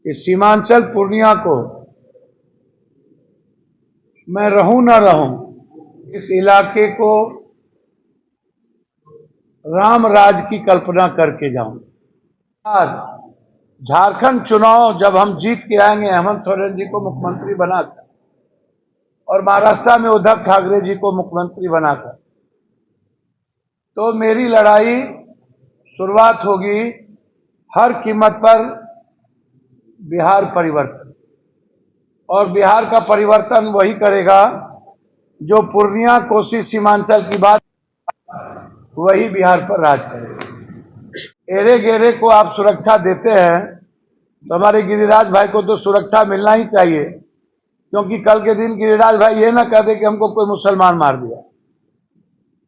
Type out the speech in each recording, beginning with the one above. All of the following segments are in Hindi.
इस सीमांचल पूर्णिया को मैं रहूं ना रहूं, इस इलाके को राम राज की कल्पना करके जाऊं। आज झारखंड चुनाव जब हम जीत के आएंगे हेमंत सोरेन जी को मुख्यमंत्री बनाकर और महाराष्ट्र में उद्धव ठाकरे जी को मुख्यमंत्री बनाकर, तो मेरी लड़ाई शुरुआत होगी हर कीमत पर बिहार परिवर्तन। और बिहार का परिवर्तन वही करेगा जो पूर्णिया कोसी सीमांचल की बात, वही बिहार पर राज करेगा। एरे गेरे को आप सुरक्षा देते हैं तो हमारे गिरिराज भाई को तो सुरक्षा मिलना ही चाहिए, क्योंकि कल के दिन गिरिराज भाई ये ना कह दे कि हमको कोई मुसलमान मार दिया।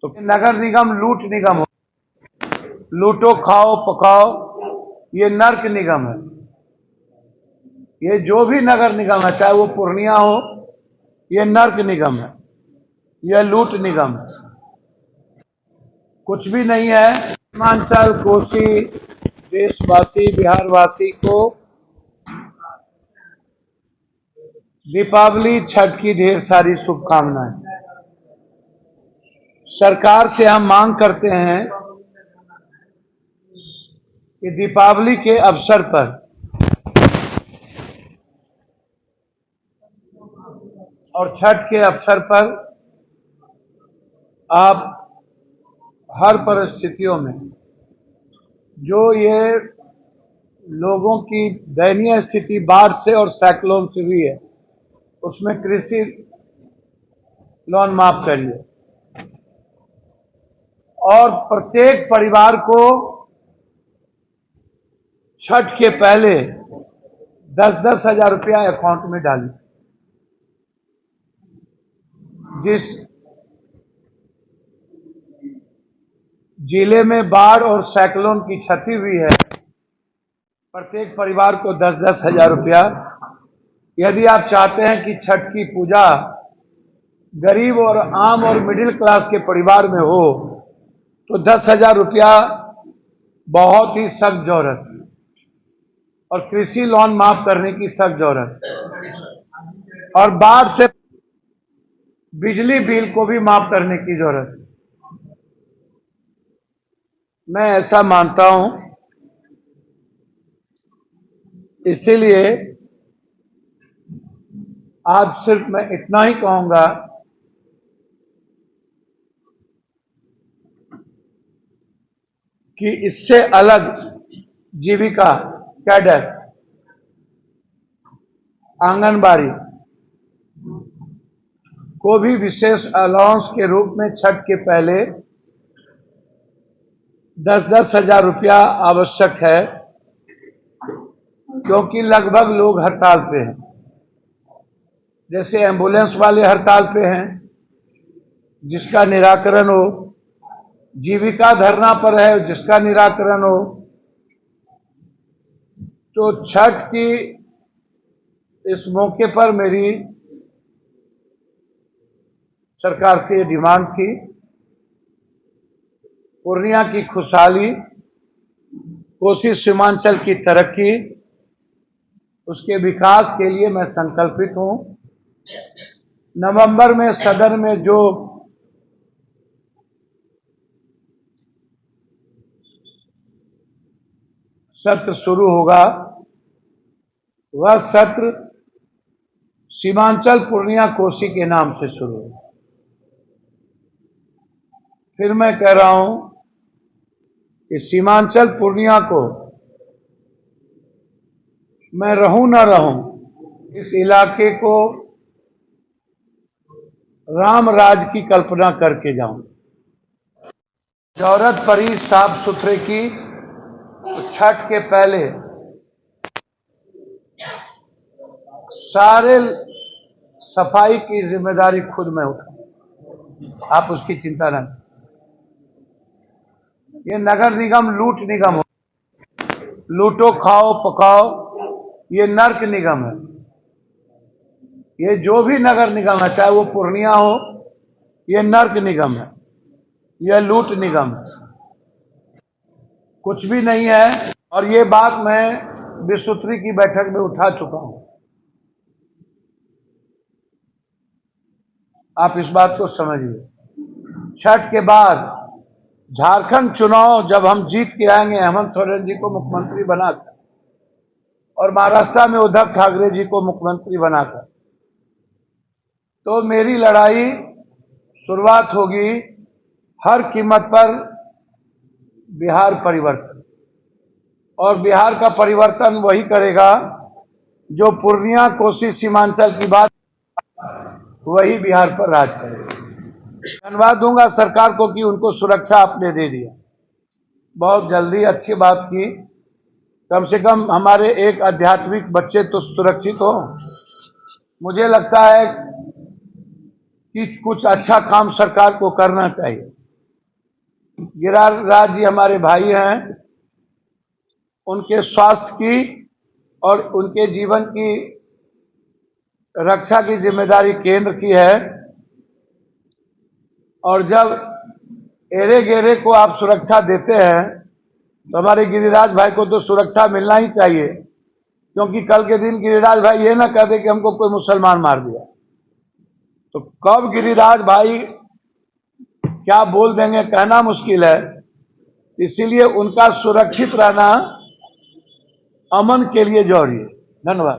तो नगर निगम लूट निगम हो, लूटो खाओ पकाओ, ये नर्क निगम है। ये जो भी नगर निगम है, चाहे वो पूर्णिया हो, ये नर्क निगम है, यह लूट निगम है, कुछ भी नहीं है। सीमांचल कोसी देशवासी बिहारवासी को दीपावली छठ की ढेर सारी शुभकामनाएं। सरकार से हम मांग करते हैं कि दीपावली के अवसर पर और छठ के अवसर पर आप हर परिस्थितियों में जो ये लोगों की दयनीय स्थिति बाढ़ से और साइक्लोन से हुई है, उसमें कृषि लोन माफ करिए और प्रत्येक परिवार को छठ के पहले 10-10 हजार रुपया अकाउंट में डालिए। जिस जिले में बाढ़ और साइक्लोन की क्षति हुई है, प्रत्येक परिवार को 10-10 हजार रुपया। यदि आप चाहते हैं कि छठ की पूजा गरीब और आम और मिडिल क्लास के परिवार में हो, तो 10,000 रुपया बहुत ही सख्त जरूरत है और कृषि लोन माफ करने की सख्त जरूरत है और बाढ़ से बिजली बिल को भी माफ करने की जरूरत है। मैं ऐसा मानता हूं, इसीलिए आज सिर्फ मैं इतना ही कहूंगा कि इससे अलग जीविका कैडर, आंगनबाड़ी को भी विशेष अलाउंस के रूप में छठ के पहले 10-10 हजार रुपया आवश्यक है, क्योंकि लगभग लोग हड़ताल पे हैं। जैसे एम्बुलेंस वाले हड़ताल पे हैं, जिसका निराकरण हो, जीविका धरना पर है, जिसका निराकरण हो। तो छठ की इस मौके पर मेरी सरकार से ये डिमांड थी, पूर्णिया की खुशहाली, कोसी सीमांचल की तरक्की, उसके विकास के लिए मैं संकल्पित हूं। नवंबर में सदन में जो सत्र शुरू होगा, वह सत्र सीमांचल पूर्णिया कोसी के नाम से शुरू होगा। फिर मैं कह रहा हूं कि सीमांचल पूर्णिया को मैं रहूं ना रहूं, इस इलाके को राम राज की कल्पना करके जाऊं। जरूरत पड़ी साफ सुथरे की, तो छठ के पहले सारे सफाई की जिम्मेदारी खुद मैं उठाऊं, आप उसकी चिंता न करें। ये नगर निगम लूट निगम हो, लूटो खाओ पकाओ, ये नर्क निगम है। ये जो भी नगर निगम है, चाहे वो पूर्णिया हो, ये नर्क निगम है, यह लूट निगम है, कुछ भी नहीं है। और ये बात मैं विश्वसूत्री की बैठक में उठा चुका हूं। आप इस बात को समझिए। छठ के बाद झारखंड चुनाव जब हम जीत के आएंगे हेमंत सोरेन जी को मुख्यमंत्री बनाकर और महाराष्ट्र में उद्धव ठाकरे जी को मुख्यमंत्री बनाकर, तो मेरी लड़ाई शुरुआत होगी हर कीमत पर बिहार परिवर्तन। और बिहार का परिवर्तन वही करेगा जो पूर्णिया कोसी सीमांचल की बात, वही बिहार पर राज करेगा। धन्यवाद दूंगा सरकार को कि उनको सुरक्षा आपने दे दिया, बहुत जल्दी अच्छी बात की। कम से कम हमारे एक आध्यात्मिक बच्चे तो सुरक्षित हो। मुझे लगता है कि कुछ अच्छा काम सरकार को करना चाहिए। गिरिराज जी हमारे भाई हैं, उनके स्वास्थ्य की और उनके जीवन की रक्षा की जिम्मेदारी केंद्र की है। और जब एरे गेरे को आप सुरक्षा देते हैं तो हमारे गिरिराज भाई को तो सुरक्षा मिलना ही चाहिए, क्योंकि कल के दिन गिरिराज भाई ये ना कह दे कि हमको कोई मुसलमान मार दिया, तो कब गिरिराज भाई क्या बोल देंगे कहना मुश्किल है। इसीलिए उनका सुरक्षित रहना अमन के लिए जरूरी है। धन्यवाद।